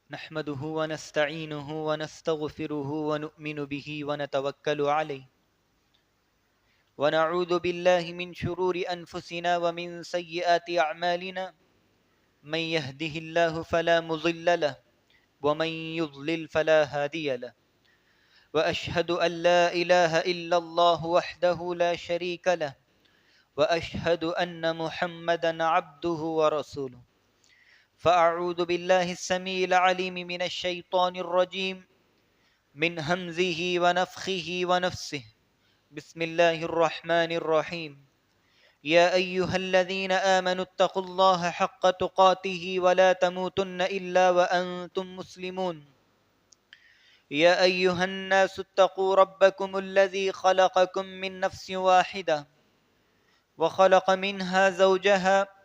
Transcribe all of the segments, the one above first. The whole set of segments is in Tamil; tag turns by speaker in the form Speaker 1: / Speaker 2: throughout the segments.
Speaker 1: نحمده ونستعينه ونستغفره ونؤمن به ونتوكل عليه ونعوذ بالله من شرور أنفسنا ومن سيئات أعمالنا من يهده الله فلا مضل له ومن يضلل فلا هادي له وأشهد أن لا إله إلا الله وحده لا شريك له وأشهد أن محمدا عبده ورسوله فأعوذ بالله السميع العليم من الشيطان الرجيم من همزه ونفخه ونفسه بسم الله الرحمن الرحيم يا أيها الذين آمنوا اتقوا الله حق تقاته ولا تموتن إلا وأنتم مسلمون يا أيها الناس اتقوا ربكم الذي خلقكم من نفس واحدة وخلق منها زوجها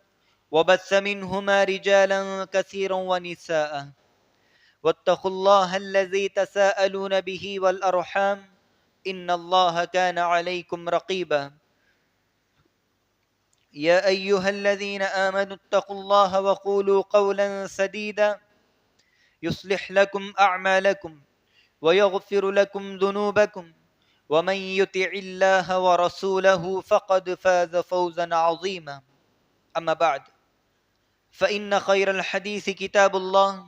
Speaker 1: وبث منهما رجالا كثيرا ونساء واتقوا الله الذي تساءلون به والأرحام إن الله كان عليكم رقيبا يا أيها الذين آمنوا اتقوا الله وقولوا قولا سديدا يصلح لكم أعمالكم ويغفر لكم ذنوبكم ومن يطع الله ورسوله فقد فاز فوزا عظيما أما بعد فإن خير الحديث كتاب الله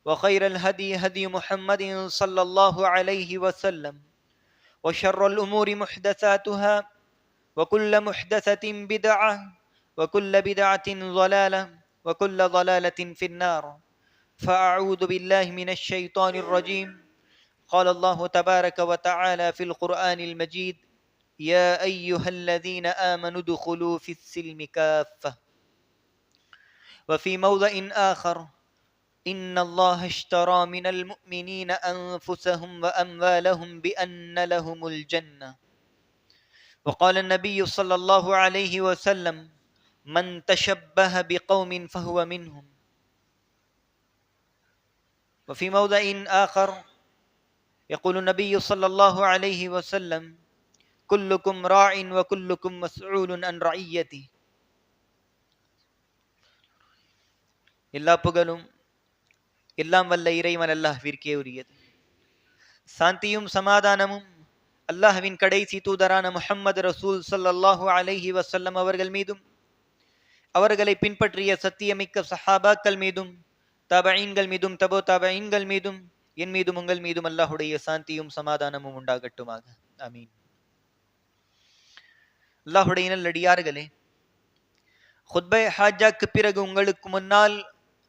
Speaker 1: وخير الهدي هدي محمد صلى الله عليه وسلم وشر الأمور محدثاتها وكل محدثة بدعة وكل بدعة ضلالة وكل ضلالة في النار فأعوذ بالله من الشيطان الرجيم قال الله تبارك وتعالى في القرآن المجيد يا أيها الذين آمنوا ادخلوا في السلم كافة وفي موضع آخر إن الله اشترى من المؤمنين أنفسهم وأموالهم بأن لهم الجنة وقال النبي صلى الله عليه وسلم من تشبه بقوم فهو منهم وفي موضع آخر يقول النبي صلى الله عليه وسلم كلكم راع وكلكم مسؤول عن رعيته எல்லா புகழும் எல்லாம் வல்ல இறைவன் அல்லாஹ்விற்கே உரியது. சாந்தியும் சமாதானமும் அல்லாஹ்வின் கடைசி தூதரான முஹம்மது ரசூல் ஸல்லல்லாஹு அலைஹி வஸல்லம் அவர்கள் மீதும் அவர்களை பின்பற்றிய சத்தியமிக்க சஹாபாக்கள் மீதும் தபஈன்கள் மீதும் தபோ தபஈன்கள் மீதும் என் மீதும் உங்கள் மீதும் அல்லாஹ்வுடைய சாந்தியும் சமாதானமும் உண்டாகட்டுமாக. ஆமீன். அல்லாஹ்வுடைய நல்லடியார்களே, குத்பை ஹாஜாக்கு பிறகு உங்களுக்கு முன்னால்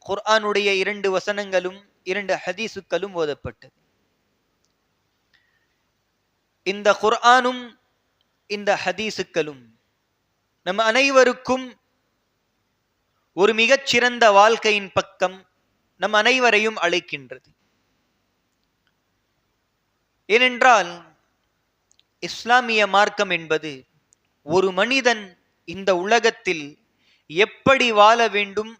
Speaker 1: குர்ஆனுடைய 2 வசனங்களும் 2 ஹதீசுக்களும் ஓதப்பட்டது. இந்த குர்ஆனும் இந்த ஹதீசுக்களும் நம் அனைவருக்கும் ஒரு மிகச்சிறந்த வாழ்க்கையின் பக்கம் நம் அனைவரையும் அழைக்கின்றது. ஏனென்றால் இஸ்லாமிய மார்க்கம் என்பது ஒரு மனிதன் இந்த உலகத்தில் எப்படி வாழ வேண்டும்,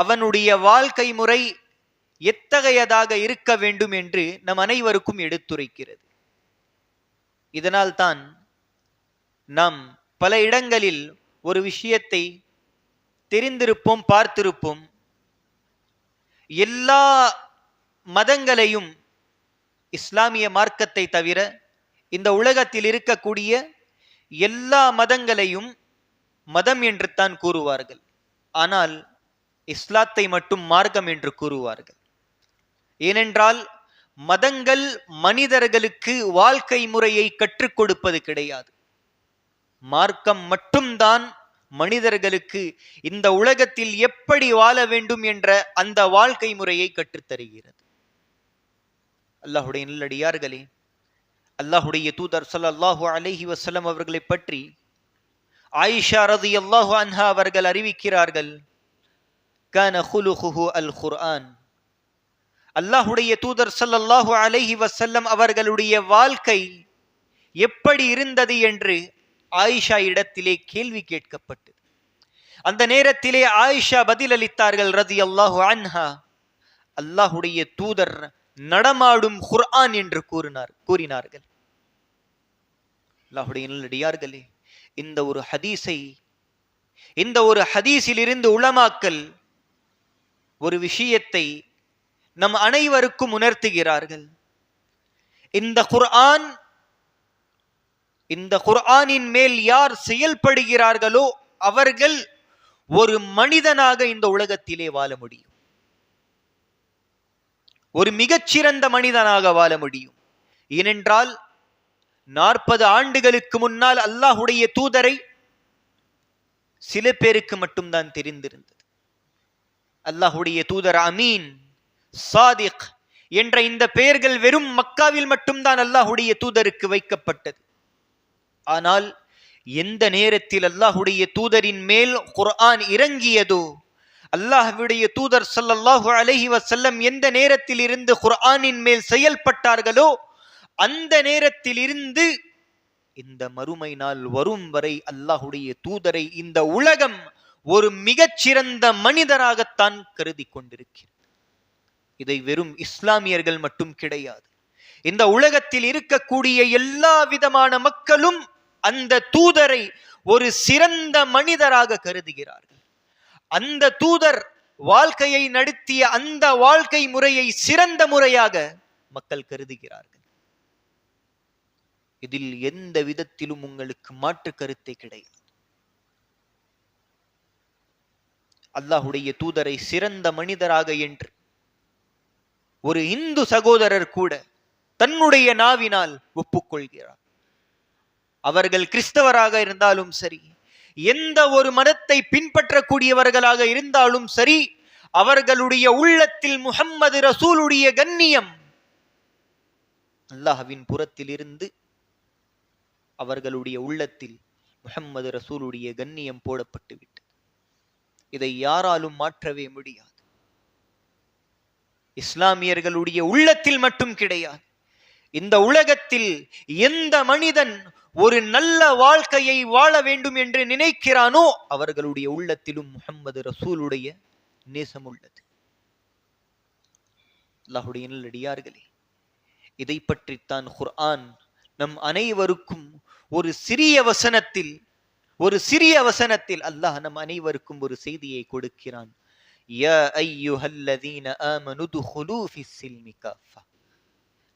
Speaker 1: அவனுடைய வாழ்க்கை முறை எத்தகையதாக இருக்க வேண்டும் என்று நம் அனைவருக்கும் எடுத்துரைக்கிறது. இதனால் தான் நாம் பல இடங்களில் ஒரு விஷயத்தை தெரிந்திருப்போம், பார்த்திருப்போம். எல்லா மதங்களையும் இஸ்லாமிய மார்க்கத்தை தவிர இந்த உலகத்தில் இருக்கக்கூடிய எல்லா மதங்களையும் மதம் என்று தான் கூறுவார்கள். ஆனால் இஸ்லாத்தை மட்டும் மார்க்கம் என்று கூறுவார்கள். ஏனென்றால் மதங்கள் மனிதர்களுக்கு வாழ்க்கை முறையை கற்றுக் கொடுப்பது கிடையாது. மார்க்கம் மட்டும்தான் மனிதர்களுக்கு இந்த உலகத்தில் எப்படி வாழ வேண்டும் என்ற அந்த வாழ்க்கை முறையை கற்றுத்தருகிறது. அல்லாஹ்வுடைய நல்லடியார்களே, அல்லாஹ்வுடைய தூதர் ஸல்லல்லாஹு அலைஹி வஸல்லம் அவர்களை பற்றி ஆயிஷா ரலியல்லாஹு அன்ஹா அவர்கள் அறிவிக்கிறார்கள், கான குலுகுஹு அல் குர்ஆன். அல்லாஹ்வுடைய தூதர் ஸல்லல்லாஹு அலைஹி வஸல்லம் அவர்களுடைய வாழ்க்கை எப்படி இருந்தது என்று ஆயிஷா இடத்திலே கேள்வி கேட்கப்பட்டது. அந்த நேரத்திலே ஆயிஷா பதிலளித்தார்கள் ரலியல்லாஹு அன்ஹா, அல்லாஹ்வுடைய தூதர் நடமாடும் குர்ஆன் என்று கூறினார்கள். அல்லாஹ்வுடைய நல்லடியார்களே, இந்த ஒரு ஹதீஸில் இருந்து உலமாக்கள் ஒரு விஷயத்தை நம் அனைவருக்கும் உணர்த்துகிறார்கள். இந்த குர்ஆனின் மேல் யார் செயல்படுகிறார்களோ அவர்கள் ஒரு மனிதனாக இந்த உலகத்திலே வாழ முடியும், ஒரு மிகச்சிறந்த மனிதனாக வாழ முடியும். ஏனென்றால் 40 ஆண்டுகளுக்கு முன்னால் அல்லாஹுடைய தூதரை சில பேருக்கு மட்டும்தான் தெரிந்திருந்தது. அல்லாஹுடைய தூதர் அமீன், சாதிக் என்ற இந்த பெயர்கள் வெறும் மக்காவில் மட்டும்தான் அல்லாஹுடைய தூதருக்கு வைக்கப்பட்டது. ஆனால் எந்த நேரத்தில் அல்லாஹுடைய தூதரின் மேல் குர்ஆன் இறங்கியதோ, அல்லாஹ்வுடைய தூதர் ஸல்லல்லாஹு அலைஹி வஸல்லம் எந்த நேரத்தில் இருந்து குர்ஆனின் மேல் செயல்பட்டார்களோ அந்த நேரத்தில் இருந்து இந்த மறுமை நாள் வரும் வரை அல்லாஹுடைய தூதரை இந்த உலகம் ஒரு மிகச்சிறந்த மனிதராகத்தான் கருதி கொண்டிருக்கிறது. இதை வெறும் இஸ்லாமியர்கள் மட்டும் கிடையாது, இந்த உலகத்தில் இருக்கக்கூடிய எல்லா விதமான மக்களும் அந்த தூதரை ஒரு சிறந்த மனிதராக கருதுகிறார்கள். அந்த தூதர் வாழ்க்கையை நடத்திய அந்த வாழ்க்கை முறையை சிறந்த முறையாக மக்கள் கருதுகிறார்கள். இதில் எந்த விதத்திலும் உங்களுக்கு மாற்று கருத்தை கிடையாது. அல்லாஹுடைய தூதரை சிறந்த மனிதராக என்று ஒரு இந்து சகோதரர் கூட தன்னுடைய நாவினால் ஒப்புக்கொள்கிறார். அவர்கள் கிறிஸ்தவராக இருந்தாலும் சரி, எந்த ஒரு மதத்தை பின்பற்றக்கூடியவர்களாக இருந்தாலும் சரி, அவர்களுடைய உள்ளத்தில் முஹம்மது ரசூலுடைய கண்ணியம் அல்லாஹ்வின் புறத்தில் இருந்து அவர்களுடைய உள்ளத்தில் முஹம்மது ரசூலுடைய கண்ணியம் போடப்பட்டு விட்டது. இதை யாராலும் மாற்றவே முடியாது. இஸ்லாமியர்களுடைய உள்ளத்தில் மட்டும் கிடையாது, இந்த உலகத்தில் எந்த மனிதன் ஒரு நல்ல வாழ்க்கையை வாழ வேண்டும் என்று நினைக்கிறானோ அவர்களுடைய உள்ளத்திலும் முஹம்மது ரசூலுடைய நேசம் உள்ளது. அல்லாஹ்வுடைய நல்லடியார்களே, இதை பற்றித்தான் குர்ஆன் நம் அனைவருக்கும் ஒரு சிறிய வசனத்தில் அல்லாஹ் நம் அனைவருக்கும் ஒரு செய்தியை கொடுக்கிறான். யா அய்யுஹல்லதீன ஆமனு துகுலூ ஃபிஸ்ஸில்மி காஃபா.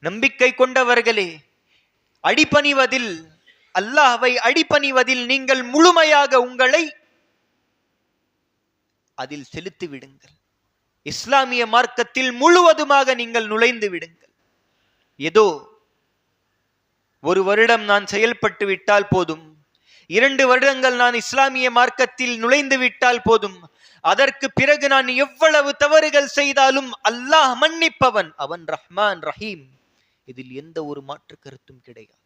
Speaker 1: நம்பிக்கை கொண்டவர்களே, அடிபணிவதில், அல்லாஹ்வை அடிபணிவதில் நீங்கள் முழுமையாக உங்களை அதில் செலுத்தி விடுங்கள். இஸ்லாமிய மார்க்கத்தில் முழுவதுமாக நீங்கள் நுழைந்து விடுங்கள். ஏதோ ஒரு வருடம் நான் செயல்பட்டு விட்டால் போதும், 2 வருடங்கள் நான் இஸ்லாமிய மார்க்கத்தில் நுழைந்து விட்டால் போதும், அதற்கு பிறகு நான் எவ்வளவு தவறுகள் செய்தாலும் அல்லாஹ் மன்னிப்பவன், அவன் ரஹ்மான் ரஹீம், இதில் எந்த ஒரு மாற்று கருத்தும் கிடையாது.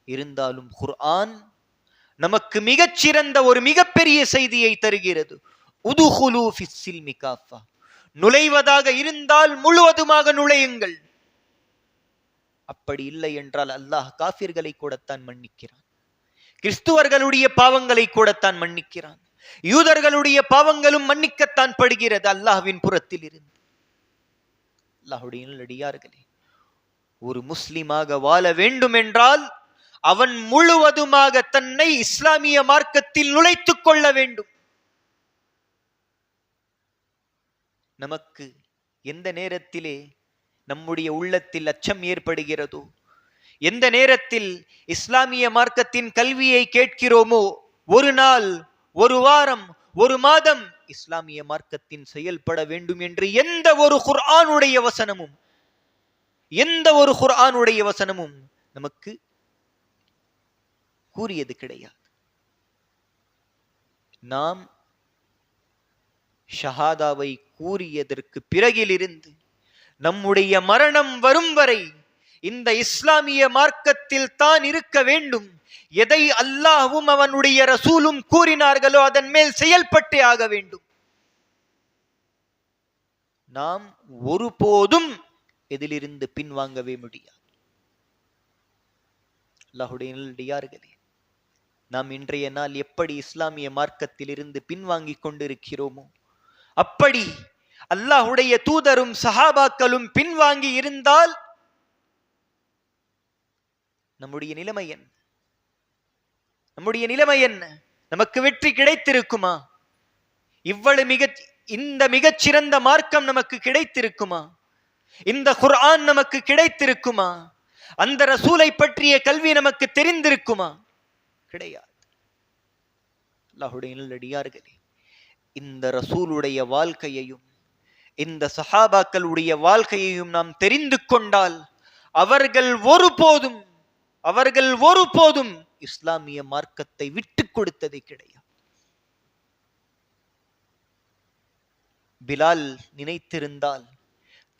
Speaker 1: இருந்தாலும் குர்ஆன் நமக்கு மிகச்சிறந்த ஒரு மிகப்பெரிய செய்தியை தருகிறது. உதுகுலு ஃபிஸ்ஸில்மி காஃபா. நுழைவதாக இருந்தால் முழுவதுமாக நுழையுங்கள். அப்படி இல்லை என்றால் அல்லாஹ் காஃபிர்களை கூடத்தான் மன்னிக்கிறான், கிறிஸ்துவர்களுடைய பாவங்களை கூடத்தான் மன்னிக்கிறான், யூதர்களுடைய பாவங்களும் மன்னிக்கத்தான் படுகிறது அல்லாஹ்வின் புறத்தில் இருந்து. அல்லாஹ்வுடைய நல்லடியார்களே, ஒரு முஸ்லிமாக வாழ வேண்டும் என்றால் அவன் முழுவதுமாக தன்னை இஸ்லாமிய மார்க்கத்தில் நுழைத்துக் கொள்ள வேண்டும். நமக்கு எந்த நேரத்திலே நம்முடைய உள்ளத்தில் அச்சம் ஏற்படுகிறதோ, எந்த நேரத்தில் இஸ்லாமிய மார்க்கத்தின் கல்வியை கேட்கிறோமோ, ஒரு நாள், ஒரு வாரம், ஒரு மாதம் இஸ்லாமிய மார்க்கத்தின் செயல்பட வேண்டும் என்று எந்த ஒரு குர்ஆனுடைய வசனமும் நமக்கு கூறியது கிடையாது. நாம் ஷஹாதாவை கூறியதற்கு பிறகிலிருந்து நம்முடைய மரணம் வரும் வரை இந்த இஸ்லாமிய மார்க்கத்தில் தான் இருக்க வேண்டும். எதை அல்லாஹ்வும் அவனுடைய ரசூலும் கூறினார்களோ அதன் மேல் செயல்பட்டே ஆக வேண்டும். நாம் ஒருபோதும் எதிலிருந்து பின்வாங்கவே முடியாது. அல்லாஹ்வுடைய நல்லடியார்களே, நாம் இன்றைய நாள் எப்படி இஸ்லாமிய மார்க்கத்தில் இருந்து பின்வாங்கிக் கொண்டிருக்கிறோமோ அப்படி அல்லாஹ்வுடைய தூதரும் சஹாபாக்களும் பின்வாங்கி இருந்தால் நம்முடைய நிலைமை என்ன? நமக்கு வெற்றி கிடைத்திருக்குமா? இந்த மிகச்சிறந்த மார்க்கம் நமக்கு கிடைத்திருக்குமா? இந்த குர்ஆன் நமக்கு கிடைத்திருக்குமா? அந்த ரசூலை பற்றிய கல்வி நமக்கு தெரிந்திருக்குமா? கிடையாது. அல்லாஹ்வுடைய நல்லடியார்களே, இந்த ரசூலுடைய வாழ்க்கையையும் இந்த சஹாபாக்களுடைய வாழ்க்கையையும் நாம் தெரிந்து கொண்டால் அவர்கள் ஒருபோதும் இஸ்லாமிய மார்க்கத்தை விட்டு கொடுத்ததே கிடையாது. பிலால் நினைத்திருந்தால்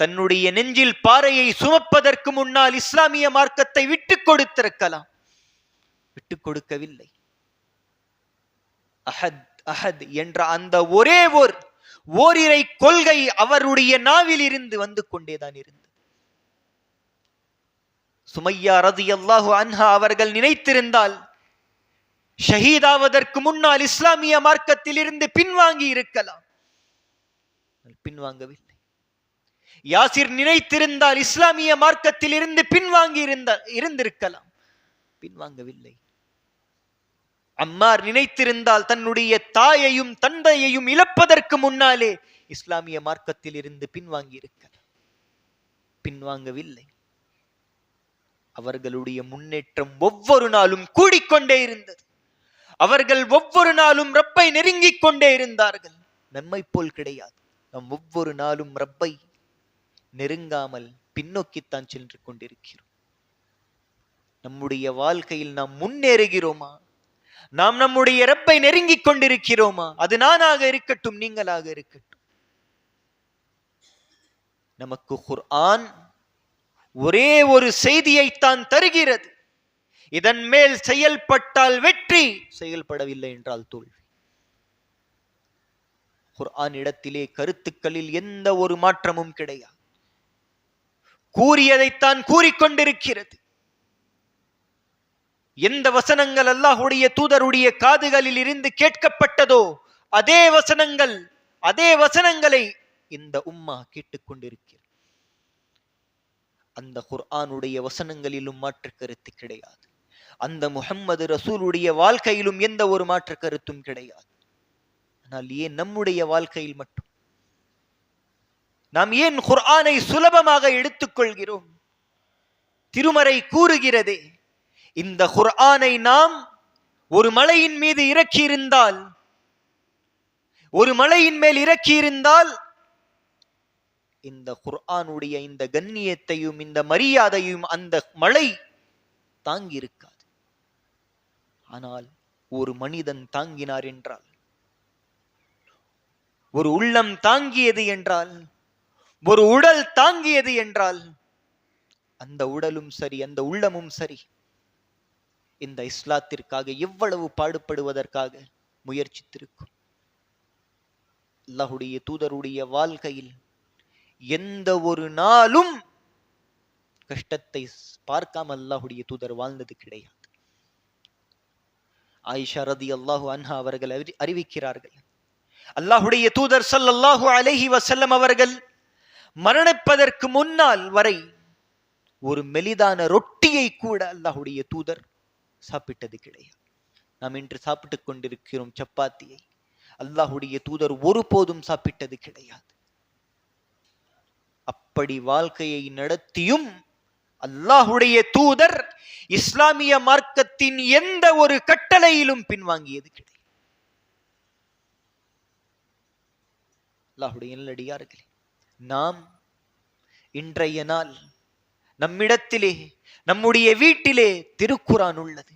Speaker 1: தன்னுடைய நெஞ்சில் பாறையை சுமப்பதற்கு முன்னால் இஸ்லாமிய மார்க்கத்தை விட்டுக் கொடுத்திருக்கலாம். விட்டுக் கொடுக்கவில்லை. அஹத் அஹத் என்ற அந்த ஒரே ஓரிரை கொள்கை அவருடைய நாவில் இருந்து வந்து கொண்டேதான் இருந்தது. சுமையா ரலியல்லாஹு அன்ஹா அவர்கள் நினைத்திருந்தால் ஷஹீதாவதற்கு முன்னால் இஸ்லாமிய மார்க்கத்தில் இருந்து பின்வாங்கி இருக்கலாம். பின்வாங்கவில்லை. யாசிர் நினைத்திருந்தால் இஸ்லாமிய மார்க்கத்தில் இருந்து பின்வாங்கி இருந்திருக்கலாம். பின்வாங்கவில்லை. அம்மார் நினைத்திருந்தால் தன்னுடைய தாயையும் தந்தையையும் இழப்பதற்கு முன்னாலே இஸ்லாமிய மார்க்கத்தில் இருந்து பின்வாங்கி இருக்கலாம். பின்வாங்கவில்லை. அவர்களுடைய முன்னேற்றம் ஒவ்வொரு நாளும் கூடிக்கொண்டே இருந்தது. அவர்கள் ஒவ்வொரு நாளும் ரப்பை நெருங்கிக் கொண்டே இருந்தார்கள். நம்மை போல் கிடையாது. நாம் ஒவ்வொரு நாளும் ரப்பை நெருங்காமல் பின்னோக்கித்தான் சென்று கொண்டிருக்கிறோம். நம்முடைய வாழ்க்கையில் நாம் முன்னேறுகிறோமா? நாம் நம்முடைய ரப்பை நெருங்கிக் கொண்டிருக்கிறோமா? அது நானாக இருக்கட்டும், நீங்களாக இருக்கட்டும். நமக்கு குர்ஆன் ஒரே ஒரு செய்தியைத்தான் தருகிறது. இதன் மேல் செயல்பட்டால் வெற்றி, செயல்படவில்லை என்றால் தோல்வி. குர்ஆன் இடத்திலே கருத்துக்களில் எந்த ஒரு மாற்றமும் கிடையாது. கூறியதைத்தான் கூறிக்கொண்டிருக்கிறது. எந்த வசனங்கள் அல்லாஹ்வுடைய தூதருடைய காதுகளில் இருந்து கேட்கப்பட்டதோ அதே வசனங்களை இந்த உம்மா கேட்டுக்கொண்டிருக்கிறது. அந்த குர்ஆனுடைய வசனங்களிலும் மாற்று கருத்து கிடையாது. அந்த முஹம்மது ரசூலுடைய வாழ்க்கையிலும் எந்த ஒரு மாற்று கருத்தும் கிடையாது. ஆனால் ஏன் நம்முடைய வாழ்க்கையில் மட்டும் நாம் ஏன் குர்ஆனை சுலபமாக எடுத்துக்கொள்கிறோம்? திருமறை கூறுகிறதே, இந்த குர்ஆனை நாம் ஒரு மலையின் மீது இறக்கியிருந்தால், ஒரு மலையின் மேல் இறக்கியிருந்தால் இந்த குர்ஆனுடைய இந்த கண்ணியத்தையும் இந்த மரியாதையும் அந்த மலை தாங்கி இருக்காது. ஆனால் ஒரு மனிதன் தாங்கினார் என்றால், ஒரு உள்ளம் தாங்கியது என்றால், ஒரு உடல் தாங்கியது என்றால், அந்த உடலும் சரி அந்த உள்ளமும் சரி இந்த இஸ்லாத்திற்காக எவ்வளவு பாடுபடுவதற்காக முயற்சித்திருக்கும். அல்லாஹ்வுடைய தூதருடைய வாழ்க்கையில் எந்த ஒரு நாளும் கஷ்டத்தை பார்க்காம அல்லாஹ்வுடைய தூதர் வாழ்ந்தது கிடையாது. ஆயிஷா ரலியல்லாஹு அன்ஹா அவர்கள் அறிவிக்கிறார்கள், அல்லாஹ்வுடைய தூதர் ஸல்லல்லாஹு அலைஹி வஸல்லம் அவர்கள் மரணிப்பதற்கு முன்னால் வரை ஒரு மெலிதான ரொட்டியை கூட அல்லாஹ்வுடைய தூதர் சாப்பிட்டது கிடையாது. நாம் இன்று சாப்பிட்டுக் கொண்டிருக்கிறோம் சப்பாத்தியை. அல்லாஹ்வுடைய தூதர் ஒருபோதும் சாப்பிட்டது கிடையாது. அப்படி வாழ்க்கையை நடத்தியும் அல்லாஹ்வுடைய தூதர் இஸ்லாமிய மார்க்கத்தின் எந்த ஒரு கட்டளையிலும் பின்வாங்கியது கிடையாது. அல்லாஹ்வுடைய நல்லடியார்களே, நாம் இன்றைய நாள் நம்மிடத்திலே நம்முடைய வீட்டிலே திருக்குர்ஆன் உள்ளது.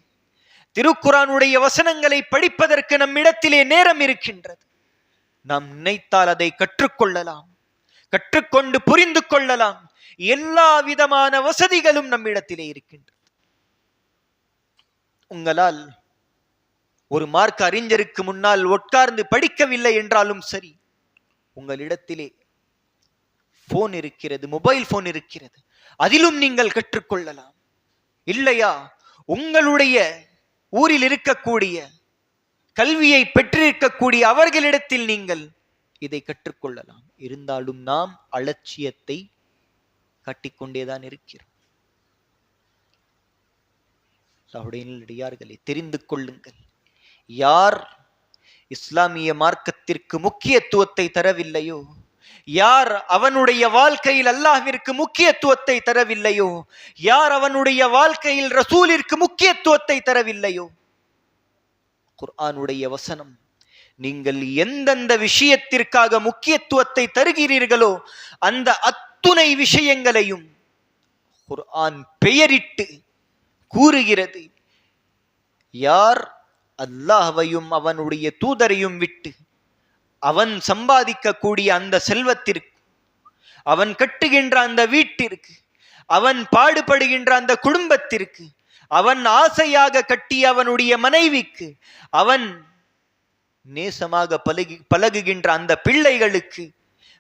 Speaker 1: திருக்குர்ஆனுடைய வசனங்களை படிப்பதற்கு நம்மிடத்திலே நேரம் இருக்கின்றது. நாம் நினைத்தால் அதை கற்றுக்கொள்ளலாம், கற்றுக்கொண்டு புரிந்து கொள்ளலாம். எல்லா விதமான வசதிகளும் நம்மிடத்திலே இருக்கின்றது. உங்களால் ஒரு மார்க்க அறிஞருக்கு முன்னால் உட்கார்ந்து படிக்கவில்லை என்றாலும் சரி, உங்களிடத்திலே போன் இருக்கிறது, மொபைல் போன் இருக்கிறது, அதிலும் நீங்கள் கற்றுக்கொள்ளலாம். இல்லையா, உங்களுடைய ஊரில் இருக்கக்கூடிய கல்வியை பெற்றிருக்கக்கூடிய அவர்களிடத்தில் நீங்கள் இதை கற்றுக்கொள்ளலாம். இருந்தாலும் நாம் அலட்சியத்தை காட்டிக்கொண்டேதான் இருக்கிறோம். தெரிந்து கொள்ளுங்கள், யார் இஸ்லாமிய மார்க்கத்திற்கு முக்கியத்துவத்தை தரவில்லையோ, யார் அவனுடைய வாழ்க்கையில் அல்லாஹ்விற்கு முக்கியத்துவத்தை தரவில்லையோ, யார் அவனுடைய வாழ்க்கையில் ரசூலிற்கு முக்கியத்துவத்தை தரவில்லையோ, குர்ஆனுடைய வசனம், நீங்கள் எந்தெந்த விஷயத்திற்காக முக்கியத்துவத்தை தருகிறீர்களோ அந்த அத்துணை விஷயங்களையும் குர்ஆன் பெயரிட்டு கூறுகிறது. யார் அல்லாஹ்வையும் அவனுடைய தூதரையும் விட்டு அவன் சம்பாதிக்கக்கூடிய அந்த செல்வத்திற்கு, அவன் கட்டுகின்ற அந்த வீட்டிற்கு, அவன் பாடுபடுகின்ற அந்த குடும்பத்திற்கு, அவன் ஆசையாக கட்டிய அவனுடைய மனைவிக்கு, அவன் நேசமாக பழகுகின்ற அந்த பிள்ளைகளுக்கு,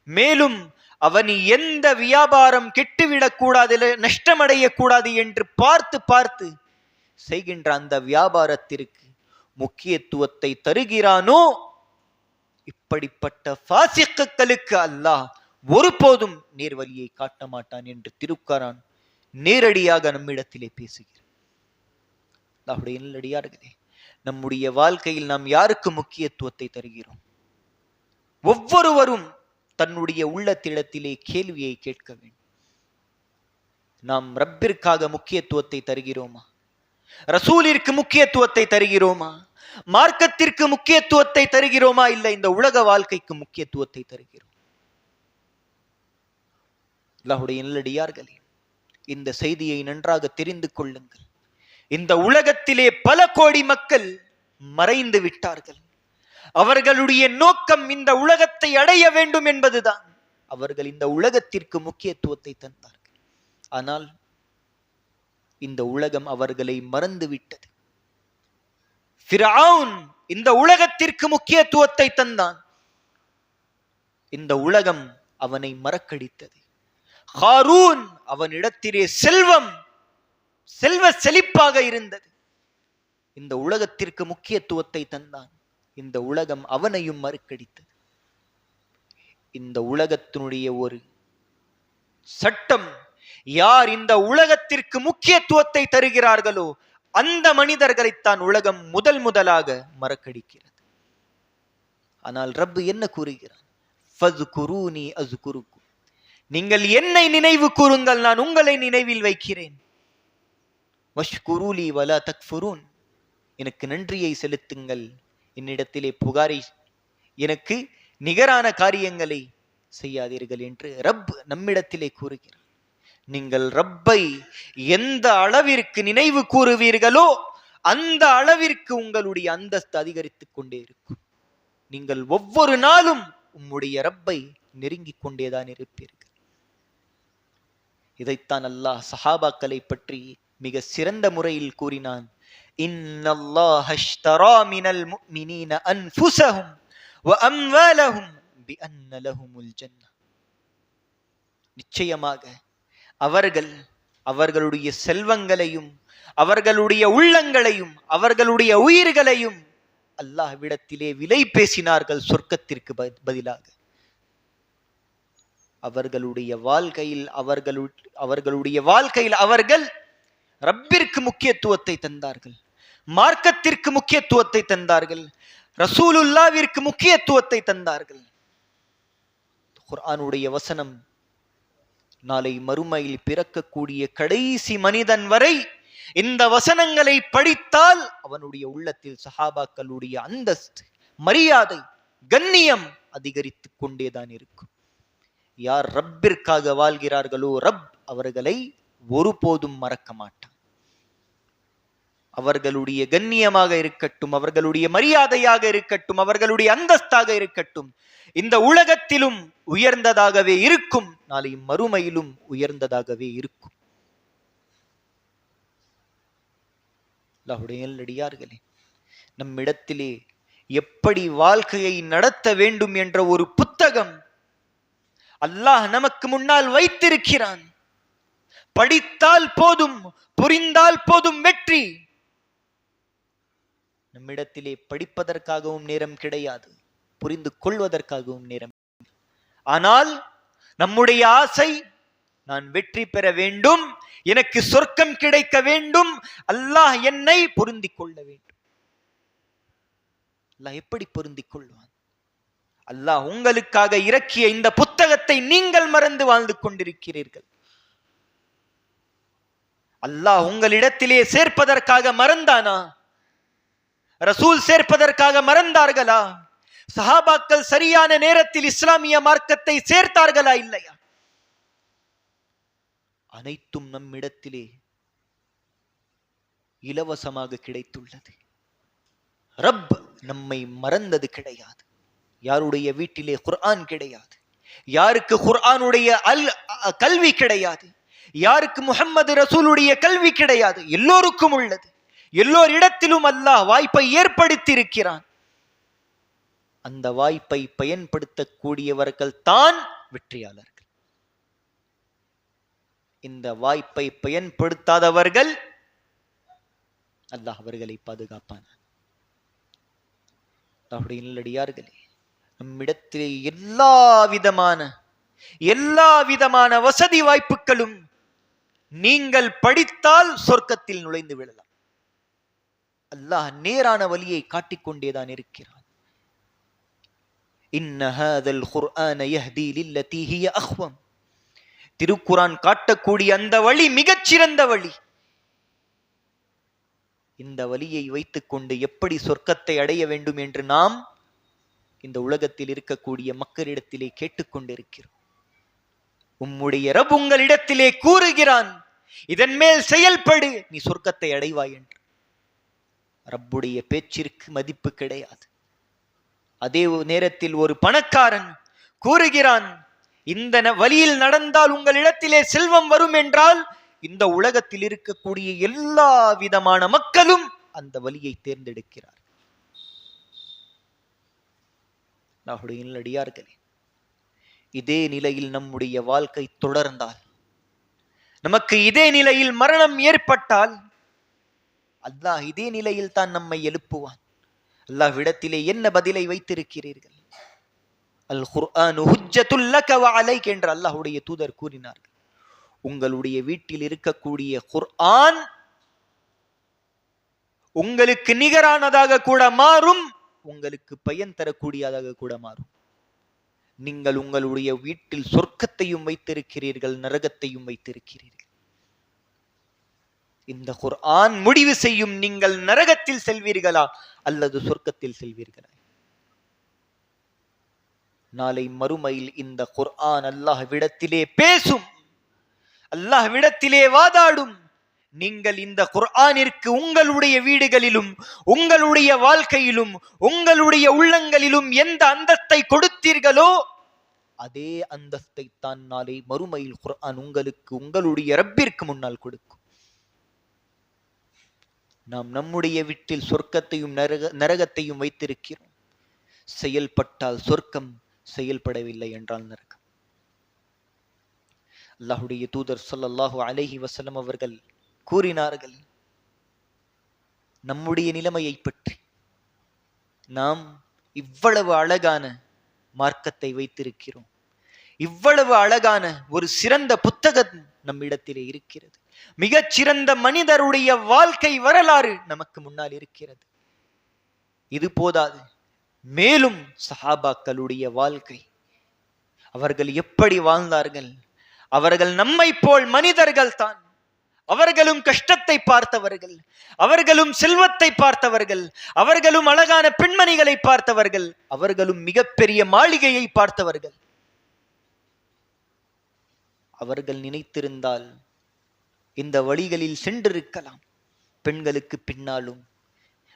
Speaker 1: மேலும் அவன் எந்த வியாபாரம் கெட்டுவிடக் கூடாது, நஷ்டமடைய கூடாது என்று பார்த்து பார்த்து செய்கின்ற அந்த வியாபாரத்திற்கு முக்கியத்துவத்தை தருகிறானோ, இப்படிப்பட்ட ஃபாசிக்குகளுக்கு அல்லாஹ் ஒருபோதும் நேர்வழியை காட்ட மாட்டான் என்று திருக்குர்ஆன் நேரடியாக நம்மிடத்திலே பேசுகிறார். அல்லாஹ்வுடைய நல்லடியார்களே, நம்முடைய வாழ்க்கையில் நாம் யாருக்கு முக்கியத்துவத்தை தருகிறோம்? ஒவ்வொருவரும் தன்னுடைய உள்ளத்திடத்திலே கேள்வியை கேட்க வேண்டும். நாம் ரப்பிற்காக முக்கியத்துவத்தை தருகிறோமா? ரசூலிற்கு முக்கியத்துவத்தை தருகிறோமா? மார்க்கத்திற்கு முக்கியத்துவத்தை தருகிறோமா? இல்லை இந்த உலக வாழ்க்கைக்கு முக்கியத்துவத்தை தருகிறோம்? அல்லாஹ்வுடைய நல்லடியார்களே, இந்த செய்தியை நன்றாக தெரிந்து கொள்ளுங்கள். இந்த உலகத்திலே பல கோடி மக்கள் மறைந்து விட்டார்கள். அவர்களுடைய நோக்கம் இந்த உலகத்தை அடைய வேண்டும் என்பதுதான். அவர்கள் இந்த உலகத்திற்கு முக்கியத்துவத்தை தந்தார்கள். ஆனால் இந்த உலகம் அவர்களை மறந்து விட்டது. ஃபிரௌன் இந்த உலகத்திற்கு முக்கியத்துவத்தை தந்தான். இந்த உலகம் அவனை மறக்கடித்தது. ஹாரூன் அவனிடத்திலே செல்வ செழிப்பாக இருந்தது. இந்த உலகத்திற்கு முக்கியத்துவத்தை தந்தான். இந்த உலகம் அவனையும் மறக்கடித்தது. இந்த உலகத்தினுடைய ஒரு சட்டம், யார் இந்த உலகத்திற்கு முக்கியத்துவத்தை தருகிறார்களோ அந்த மனிதர்களைத்தான் உலகம் முதலாக மறக்கடிக்கிறது. ஆனால் ரப்பு என்ன கூறுகிறான்? ஃபஸ்குரூனி அஸ்குருக்கும், நீங்கள் என்னை நினைவு கூறுங்கள், நான் உங்களை நினைவில் வைக்கிறேன். வஷ்குரூலி வலா தக்ஃபுரூன், எனக்கு நன்றியை செலுத்துங்கள், என்னிடத்திலே புகாரை, எனக்கு நிகரான காரியங்களை செய்யாதீர்கள் என்று ரப் நம்மிடத்திலே கூறுகிறார். நீங்கள் ரப்பை எந்த அளவிற்கு நினைவு கூறுவீர்களோ அந்த அளவிற்கு உங்களுடைய அந்தஸ்து அதிகரித்துக் கொண்டே இருக்கும். நீங்கள் ஒவ்வொரு நாளும் உம்முடைய ரப்பை நெருங்கிக் கொண்டேதான் இருப்பீர்கள். இதைத்தான் அல்லாஹ் சஹாபாக்களை பற்றி மிக சிறந்த முறையில் கூறினான். இன்னல்லாஹ் அஷ்தரா மினல் முஃமினீன அன்ஃபுஸஹும் வ அம்வாலஹும் பிஅன்ன லஹுமுல் ஜன்னah, நிச்சயமாக அவர்கள் அவர்களுடைய செல்வங்களையும் அவர்களுடைய உள்ளங்களையும் அவர்களுடைய உயிர்களையும் அல்லாஹ்விடத்திலே விலை பேசினார்கள் சொர்க்கத்திற்கு பதிலாக. அவர்களுடைய வாழ்க்கையில் அவர்கள் ரப்பிற்கு முக்கியத்துவத்தை தந்தார்கள், மார்க்கத்திற்கு முக்கியத்துவத்தை தந்தார்கள், ரசூலுல்லாஹ்விற்கு முக்கியத்துவத்தை தந்தார்கள். குர்ஆனுடைய வசனம் நாளை மறுமையில் பிறக்கக்கூடிய கடைசி மனிதன் வரை இந்த வசனங்களை படித்தால் அவனுடைய உள்ளத்தில் சஹாபாக்களுடைய அந்தஸ்து, மரியாதை, கண்ணியம் அதிகரித்துக் கொண்டேதான் இருக்கும். யார் ரப்பிற்காக வாழ்கிறார்களோ ரப் அவர்களை ஒருபோதும் மறக்க மாட்டான். அவர்களுடைய கண்ணியமாக இருக்கட்டும், அவர்களுடைய மரியாதையாக இருக்கட்டும், அவர்களுடைய அந்தஸ்தாக இருக்கட்டும், இந்த உலகத்திலும் உயர்ந்ததாகவே இருக்கும், நாளை மறுமையிலும் உயர்ந்ததாகவே இருக்கும். அல்லாஹ்வுடைய நல்லடியார்களே, நம்மிடத்திலே எப்படி வாழ்க்கையை நடத்த வேண்டும் என்ற ஒரு புத்தகம் அல்லாஹ் நமக்கு முன்னால் வைத்திருக்கிறான். படித்தால் போதும், புரிந்தால் போதும் வெற்றி. நம்மிடத்திலே படிப்பதற்காகவும் நேரம் கிடையாது, புரிந்து கொள்வதற்காகவும் நேரம். ஆனால் நம்முடைய ஆசை, நான் வெற்றி பெற வேண்டும், எனக்கு சொர்க்கம் கிடைக்க வேண்டும், அல்லாஹ் என்னை பொருந்திக் கொள்ள வேண்டும். அல்லாஹ் எப்படி பொருந்திக் கொள்வான்? அல்லாஹ் உங்களுக்காக இறக்கிய இந்த புத்தகத்தை நீங்கள் மறந்து வாழ்ந்து கொண்டிருக்கிறீர்கள். அல்லாஹ் உங்களிடத்திலே சேர்ப்பதற்காக மறந்தானா? ரசூல் சேர்ப்பதற்காக மறந்தார்களா? சஹாபாக்கள் சரியான நேரத்தில் இஸ்லாமிய மார்க்கத்தை சேர்த்தார்களா இல்லையா? அனைத்தும் நம்மிடத்திலே இலவசமாக கிடைத்துள்ளது. ரப் நம்மை மறந்தது கிடையாது. யாருடைய வீட்டிலே குர்ஆன் கிடையாது? யாருக்கு குர்ஆனுடைய கல்வி கிடையாது? யாருக்கு முஹம்மது ரசூலுடைய கல்வி கிடையாது? எல்லோருக்கும் உள்ளது. எல்லோரிடத்திலும் அல்லாஹ் வாய்ப்பை ஏற்படுத்தி இருக்கிறான். அந்த வாய்ப்பை பயன்படுத்தக்கூடியவர்கள் தான் வெற்றியாளர்கள். இந்த வாய்ப்பை பயன்படுத்தாதவர்கள் அல்லாஹ் அவர்களை பாதுகாப்பான். நல்லடியார்களே, நம்மிடத்திலே எல்லா விதமான வசதி வாய்ப்புகளும் நீங்கள் படித்தால் சொர்க்கத்தில் நுழைந்து விடலாம். அல்லாஹ் நேரான வழியை காட்டிக்கொண்டேதான் இருக்கிறான். இன்ன ஹாதல் குர்ஆன யஹ்தி லில்லதி ஹிய அக்வம். திருக்குர்ஆன் காட்டக்கூடிய அந்த வழி மிகச்சிறந்த வழி. இந்த வழியை வைத்துக் கொண்டு எப்படி சொர்க்கத்தை அடைய வேண்டும் என்று நாம் இந்த உலகத்தில் இருக்கக்கூடிய மக்களிடத்திலே கேட்டுக்கொண்டிருக்கிறோம். உம்முடைய ரப் உங்களிடத்திலே கூறுகிறான், இதன் மேல் செயல்படு, நீ சொர்க்கத்தை அடைவாய் என்று. ரப்புடைய பேச்சிற்கு மதிப்பு கிடையாது. அதே நேரத்தில் ஒரு பணக்காரன் கூறுகிறான், இந்த வழியில் நடந்தால் உங்களிடத்திலே செல்வம் வரும் என்றால் இந்த உலகத்தில் இருக்கக்கூடிய எல்லா விதமான மக்களும் அந்த வழியை தேர்ந்தெடுக்கிறார். அடியார்களே, இதே நிலையில் நம்முடைய வாழ்க்கை தொடர்ந்தால், நமக்கு இதே நிலையில் மரணம் ஏற்பட்டால், அல்லாஹ் இதே நிலையில் தான் நம்மை எழுப்புவான். அல்லாஹ்விடத்திலே என்ன பதிலை வைத்திருக்கிறீர்கள்? அல் குர்ஆனு ஹுஜ்ஜத்துல் லக வ அலைக என்று அல்லாஹ்வுடைய தூதர் கூறினார்கள். உங்களுடைய வீட்டில் இருக்கக்கூடிய குர்ஆன் உங்களுக்கு நிகரானதாக கூட மாறும், உங்களுக்கு பயன் தரக்கூடியதாக கூட மாறும். நீங்கள் உங்களுடைய வீட்டில் சொர்க்கத்தையும் வைத்திருக்கிறீர்கள், நரகத்தையும் வைத்திருக்கிறீர்கள். இந்த குர்ஆன் முடிவு செய்யும், நீங்கள் நரகத்தில் செல்வீர்களா அல்லது சொர்க்கத்தில் செல்வீர்களா. நாளை மறுமையில் இந்த குர்ஆன் அல்லாஹ்விடத்திலே பேசும், அல்லாஹ்விடத்திலே வாதாடும். நீங்கள் இந்த குர்ஆனிற்கு உங்களுடைய வீடுகளிலும் உங்களுடைய வாழ்க்கையிலும் உங்களுடைய உள்ளங்களிலும் எந்த அந்தஸ்தை கொடுத்தீர்களோ அதே அந்தஸ்தை தான் நாளை மறுமையில் குர்ஆன் உங்களுக்கு உங்களுடைய ரப்பிற்கு முன்னால் கொடுக்கும். நாம் நம்முடைய வீட்டில் சொர்க்கத்தையும் நரகத்தையும் வைத்திருக்கிறோம். செயல்பட்டால் சொர்க்கம், செயல்படவில்லை என்றால் நரகம். அல்லாஹ்வுடைய தூதர் ஸல்லல்லாஹு அலைஹி வஸல்லம் அவர்கள் கூறினார்கள், நம்முடைய நிலைமையை பற்றி. நாம் இவ்வளவு அழகான மார்க்கத்தை வைத்திருக்கிறோம், இவ்வளவு அழகான ஒரு சிறந்த புத்தகம் நம்மிடத்திலே இருக்கிறது, மிகச் சிறந்த மனிதருடைய வாழ்க்கை வரலாறு நமக்கு முன்னால் இருக்கிறது. இது போதாது, மேலும் சஹாபாக்களுடைய வாழ்க்கை, அவர்கள் எப்படி வாழ்ந்தார்கள்? அவர்கள் நம்மை போல் மனிதர்கள் தான். அவர்களும் கஷ்டத்தை பார்த்தவர்கள், அவர்களும் செல்வத்தை பார்த்தவர்கள், அவர்களும் அழகான பெண்மணிகளை பார்த்தவர்கள், அவர்களும் மிகப்பெரிய மாளிகையை பார்த்தவர்கள். அவர்கள் நினைத்திருந்தால் இந்த வழிகளில் சென்றிருக்கலாம். பெண்களுக்கு பின்னாலும்,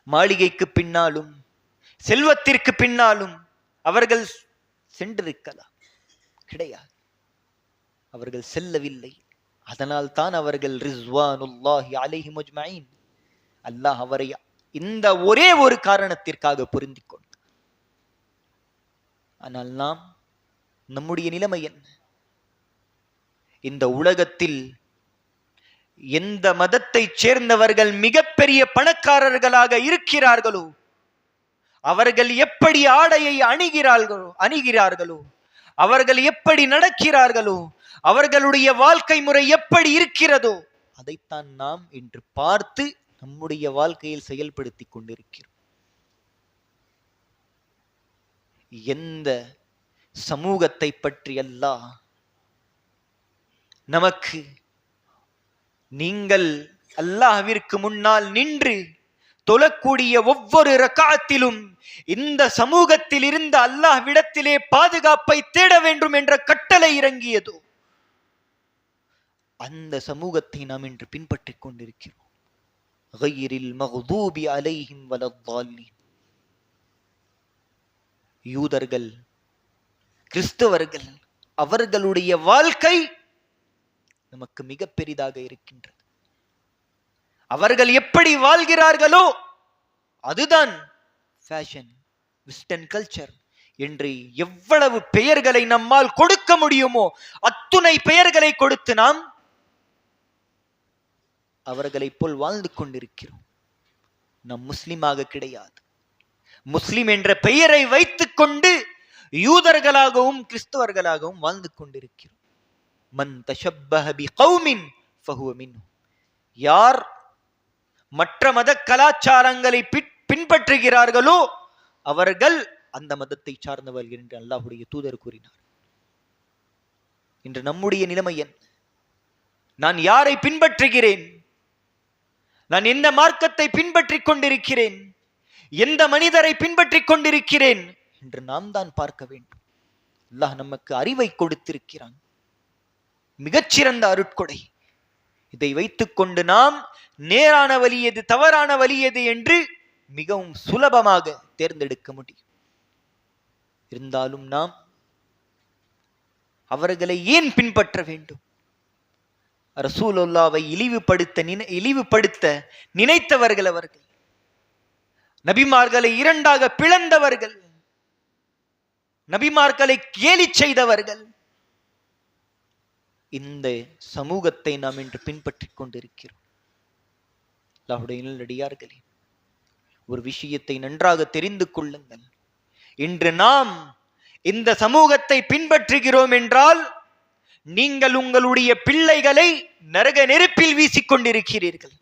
Speaker 1: மாளிகைக்கு பின்னாலும், செல்வத்திற்கு பின்னாலும் அவர்கள் சென்றிருக்கலாம். கிடையாது, அவர்கள் செல்லவில்லை. அதனால் தான் அவர்கள் ரிஸ்வானுல்லாஹி அலைஹிம் அஜ்மஈன், அல்லாஹ் அவரை இந்த ஒரே ஒரு காரணத்திற்காக பொருந்திக் கொண்டார். ஆனால் நாம், நம்முடைய நிலைமை என்ன? இந்த உலகத்தில் எந்த மதத்தை சேர்ந்தவர்கள் மிகப்பெரிய பணக்காரர்களாக இருக்கிறார்களோ, அவர்கள் எப்படி ஆடையை அணிகிறார்களோ, அவர்கள் எப்படி நடக்கிறார்களோ, அவர்களுடைய வாழ்க்கை முறை எப்படி இருக்கிறதோ, அதைத்தான் நாம் இன்று பார்த்து நம்முடைய வாழ்க்கையில் செயல்படுத்தி கொண்டிருக்கிறோம். எந்த சமூகத்தை பற்றி அல்லாஹ் நமக்கு, நீங்கள் அல்லாஹ்விற்கு முன்னால் நின்று தொழக்கூடிய ஒவ்வொரு ரக்காத்திலும் இந்த சமூகத்தில் இருந்து அல்லாஹ்விடத்திலே பாதுகாப்பை தேட வேண்டும் என்ற கட்டளை இறங்கியதோ அந்த சமூகத்தை நாம் இன்று பின்பற்றிக் கொண்டிருக்கிறோம். கய்ரில் மக்தூபி அலைஹிம் வலத்தாலின். யூதர்கள், கிறிஸ்தவர்கள், அவர்களுடைய வாழ்க்கை நமக்கு மிக பெரிதாக இருக்கின்றது. அவர்கள் எப்படி வாழ்கிறார்களோ அதுதான் ஃபேஷன், வெஸ்டர்ன் கல்ச்சர் என்று எவ்வளவு பெயர்களை நம்மால் கொடுக்க முடியுமோ அத்துணை பெயர்களை கொடுத்து நாம் அவர்களைப் போல் வாழ்ந்து கொண்டிருக்கிறோம். நம் முஸ்லிமாக கிடையாது. முஸ்லிம் என்ற பெயரை வைத்துக் கொண்டு யூதர்களாகவும் கிறிஸ்தவர்களாகவும் வாழ்ந்து கொண்டிருக்கிறோம். மன் தஷப்பஹ பிகௌமின் ஃபஹுவ மின்ஹும். யார் மற்ற மத கலாச்சாரங்களை பின்பற்றுகிறார்களோ அவர்கள் அந்த மதத்தை சார்ந்தவர்கள் என்று அல்லாஹ்வுடைய தூதர் கூறினார். இன்று நம்முடைய நிலைமை என்ன? நான் யாரை பின்பற்றுகிறேன்? நான் எந்த மார்க்கத்தை பின்பற்றிக் கொண்டிருக்கிறேன்? எந்த மனிதரை பின்பற்றிக் கொண்டிருக்கிறேன் என்று நாம் தான் பார்க்க வேண்டும். அல்லாஹ் நமக்கு அறிவை கொடுத்திருக்கிறான், மிகச்சிறந்த அருட்கொடை. இதை வைத்துக் கொண்டு நாம் நேரான வழி எது, தவறான வழி எது என்று மிகவும் சுலபமாக தேர்ந்தெடுக்க முடியும். இருந்தாலும் நாம் அவர்களை ஏன் பின்பற்ற வேண்டும்? ரசூலுல்லாவை இழிவுபடுத்த நினைத்தவர்கள் அவர்கள். நபிமார்களை இரண்டாக பிளந்தவர்கள், நபிமார்களை கேலி செய்தவர்கள். இந்த சமூகத்தை நாம் இன்று பின்பற்றிக் கொண்டிருக்கிறோம். அல்லாஹ்வுடைய நல்லடியார்களே, ஒரு விஷயத்தை நன்றாக தெரிந்து கொள்ளுங்கள். இன்று நாம் இந்த சமூகத்தை பின்பற்றுகிறோம் என்றால் நீங்கள் உங்களுடைய பிள்ளைகளை நரக நெருப்பில் வீசிக்கொண்டிருக்கிறீர்கள்.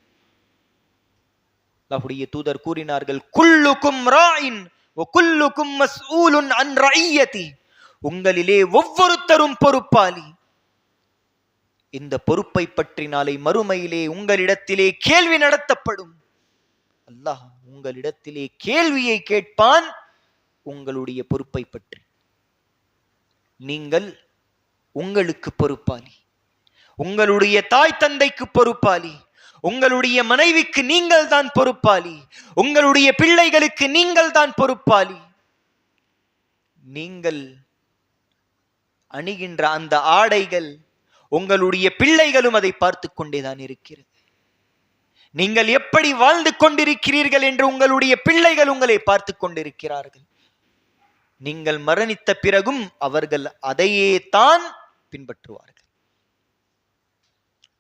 Speaker 1: அல்லாஹ்வுடைய தூதர் கூறினார்கள், குல்லுக்கும் ராயின் வ குல்லுக்கும் மஸ்ஊலுன் அன் ரஇயதி. உங்களிலே ஒவ்வொருத்தரும் பொறுப்பாளி. இந்த பொறுப்பை பற்றி நாளை மறுமையிலே உங்களிடத்திலே கேள்வி நடத்தப்படும். அல்லாஹ் உங்களிடத்திலே கேள்வியை கேட்பான் உங்களுடைய பொறுப்பை பற்றி. நீங்கள் உங்களுக்கு பொறுப்பாளி, உங்களுடைய தாய் தந்தைக்கு பொறுப்பாளி, உங்களுடைய மனைவிக்கு நீங்கள் தான் பொறுப்பாளி, உங்களுடைய பிள்ளைகளுக்கு நீங்கள் தான் பொறுப்பாளி. நீங்கள் அணிகின்ற அந்த ஆடைகள் உங்களுடைய பிள்ளைகளும் அதை பார்த்து கொண்டேதான் இருக்கிறது. நீங்கள் எப்படி வாழ்ந்து கொண்டிருக்கிறீர்கள் என்று உங்களுடைய பிள்ளைகள் உங்களை பார்த்து கொண்டிருக்கிறார்கள். நீங்கள் மரணித்த பிறகும் அவர்கள் அதையே தான் பின்பற்றுவார்கள்.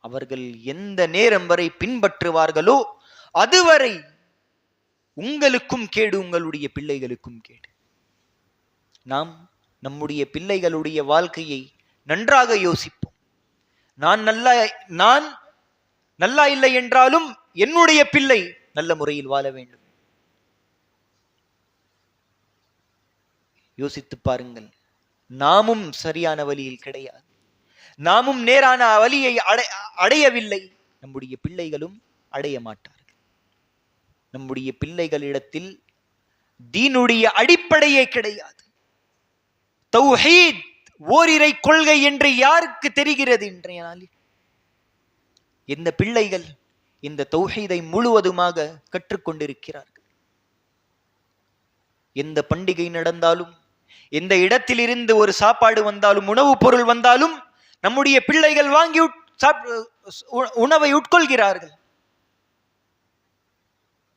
Speaker 1: அவர்கள் எந்த நேரம் வரை பின்பற்றுவார்களோ அதுவரை உங்களுக்கும் கேடு, உங்களுடைய பிள்ளைகளுக்கும் கேடு. நாம் நம்முடைய பிள்ளைகளுடைய வாழ்க்கையை நன்றாக யோசிப்போம். நான் நல்லா இல்லை என்றாலும் என்னுடைய பிள்ளை நல்ல முறையில் வாழ வேண்டும். யோசித்து பாருங்கள். நாமும் சரியான வழியில் கிடையாது, நாமும் நேரான வழியை அடையவில்லை, நம்முடைய பிள்ளைகளும் அடைய மாட்டார்கள். நம்முடைய பிள்ளைகளிடத்தில் தீனுடைய அடிப்படையே கிடையாது. தௌஹீத், ஓரிரை கொள்கை என்று யாருக்கு தெரிகிறது இன்றைய நாளில்? இந்த பிள்ளைகள் இந்த தௌஹீதை முழுவதுமாக கற்றுக்கொண்டிருக்கிறார்கள். எந்த பண்டிகை நடந்தாலும், எந்த இடத்திலிருந்து ஒரு சாப்பாடு வந்தாலும், உணவுப் பொருள் வந்தாலும் நம்முடைய பிள்ளைகள் வாங்கி உணவை உட்கொள்கிறார்கள்.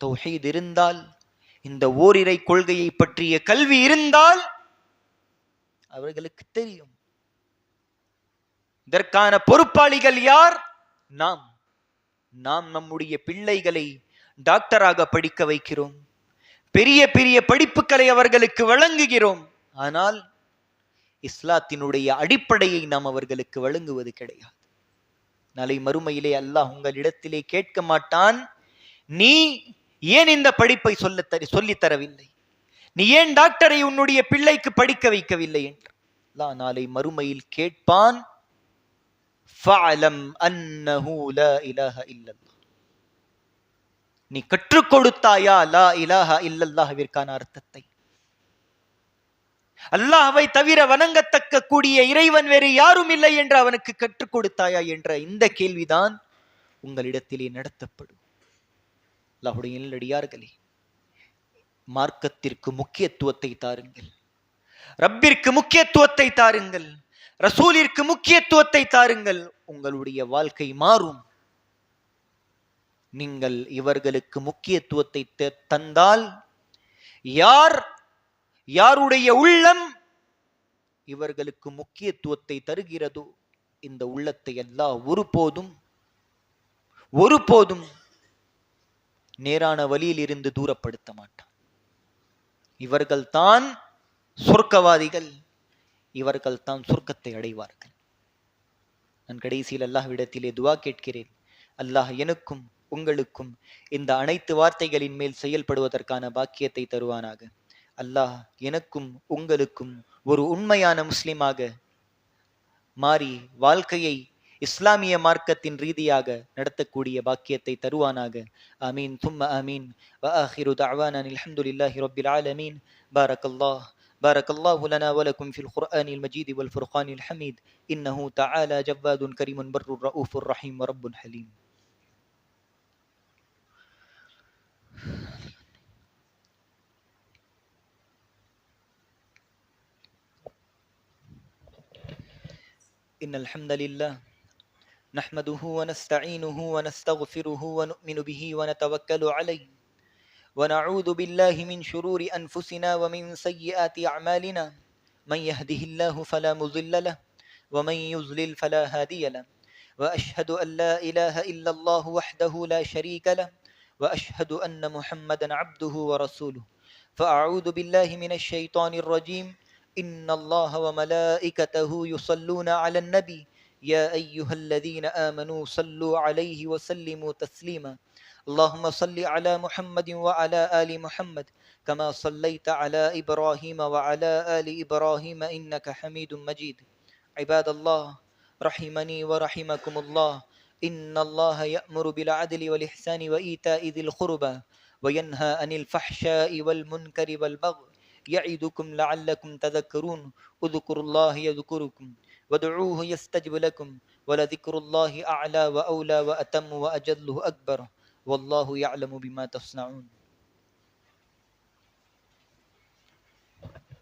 Speaker 1: தௌஹீத் இருந்தால், இந்த ஓரிரை கொள்கையை பற்றிய கல்வி இருந்தால் அவர்களுக்கு தெரியும். இதற்கான பொறுப்பாளிகள் யார்? நாம். நம்முடைய பிள்ளைகளை டாக்டராக படிக்க வைக்கிறோம், பெரிய பெரிய படிப்புகளை அவர்களுக்கு வழங்குகிறோம். ஆனால் இஸ்லாத்தினுடைய அடிப்படையை நாம் அவர்களுக்கு வழங்குவது கிடையாது. நாளை மறுமையிலே அல்லாஹ் உங்களிடத்திலே கேட்க மாட்டான், நீ ஏன் இந்த படிப்பை சொல்லித் தரவில்லை, நீ ஏன் டாக்டரை உன்னுடைய பிள்ளைக்கு படிக்க வைக்கவில்லை என்று அல்லாஹ் நாளை மறுமையில் கேட்பான். ஃபஅலம் அன்னஹு லா இலாஹ இல்லல்லாஹ். நீ கற்றுக் கொடுத்தாயா லா இலாஹ இல்லல்லாஹ்விற்கான அர்த்தத்தை? அல்லாஹ்வை தவிர வணங்கத்தக்க கூடிய இறைவன் வேறு யாரும் இல்லை என்று அவனுக்கு கற்றுக் கொடுத்தாயா என்ற இந்த கேள்விதான் உங்களிடத்திலே நடத்தப்படும். அல்லாஹ்வுடைய நல்லடியார்களே, மார்க்கத்திற்கு முக்கியத்துவத்தை தாருங்கள், ரப்பிற்கு முக்கியத்துவத்தை தாருங்கள், ரசூலிற்கு முக்கியத்துவத்தை தாருங்கள். உங்களுடைய வாழ்க்கை மாறும். நீங்கள் இவர்களுக்கு முக்கியத்துவத்தை தந்தால், யாருடைய உள்ளம் இவர்களுக்கு முக்கியத்துவத்தை தருகிறதோ இந்த உள்ளத்தை அல்லாஹ் ஒருபோதும் நேரான வழியில் இருந்து தூரப்படுத்த மாட்டான். இவர்கள் தான் சொர்க்கவாதிகள், இவர்கள் தான் சொர்க்கத்தை அடைவார்கள். நான் கடைசியில் அல்லாஹ்விடத்திலே துவா கேட்கிறேன். அல்லாஹ் எனக்கும் உங்களுக்கும் இந்த அனைத்து வார்த்தைகளின் மேல் செயல்படுவதற்கான பாக்கியத்தை தருவானாக. அல்லாஹ் எனக்கும் உங்களுக்கும் ஒரு உண்மையான முஸ்லிமாக மாறி வாழ்க்கையை இஸ்லாமிய மார்க்கத்தின் ரீதியாக நடத்தக்கூடிய பாக்கியத்தை தருவானாக. ஆமீன் தும்ம ஆமீன். வஆகிரு தஅவானா அல்ஹம்துலில்லாஹி ரப்பில் ஆலமீன். بارك الله لنا ولكم في القرآن المجيد والفرقان الحميد. إنه تعالى جواد كريم بر رؤوف رحيم ورب حليم. إن الحمد لله نحمده ونستعينه ونستغفره ونؤمن به ونتوكل عليه ونعوذ بالله من شرور أنفسنا ومن سيئات أعمالنا. من يهده الله فلا مضل له ومن يضلل فلا هادي له. وأشهد أن لا إله إلا الله وحده لا شريك له وأشهد أن محمدا عبده ورسوله. فأعوذ بالله من الشيطان الرجيم. إن الله وملائكته يصلون على النبي يا أيها الذين آمنوا صلوا عليه وسلموا تسليما. اللهم صل على محمد وعلى آل محمد كما صليت على إبراهيم وعلى آل إبراهيم إنك حميد مجيد. عباد الله رحمني ورحمكم الله. إن الله يأمر بالعدل والإحسان وإيتاء ذي القربى وينهى عن الفحشاء والمنكر والبغي يعظكم لعلكم تذكرون. اذكروا الله يذكركم وادعوه يستجب لكم ولذكر الله أعلى وأولى وأتم وأجل أكبر والله يعلم بما تصنعون.